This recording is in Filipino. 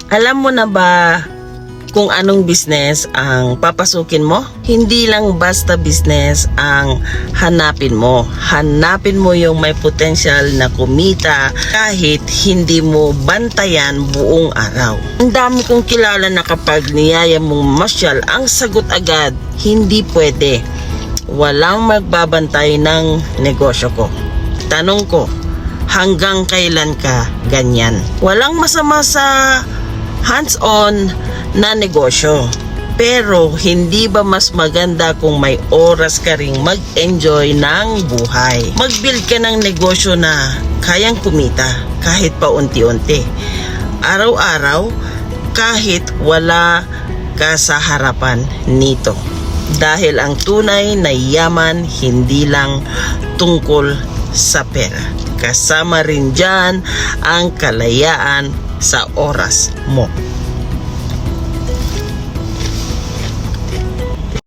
Alam mo na ba kung anong business ang papasukin mo? Hindi lang basta business ang hanapin mo. Hanapin mo yung may potensyal na kumita kahit hindi mo bantayan buong araw. Ang dami kong kilala na kapag niyaya mong masyal, ang sagot agad, hindi pwede. Walang magbabantay ng negosyo ko. Tanong ko, hanggang kailan ka ganyan? Walang masama sa hands-on na negosyo. Pero hindi ba mas maganda kung may oras ka ring mag-enjoy ng buhay? Mag-build ka ng negosyo na kayang kumita kahit pa unti-unti. Araw-araw kahit wala ka sa harapan nito. Dahil ang tunay na yaman hindi lang tungkol sa pera. Kasama rin dyan ang kalayaan sa oras mo.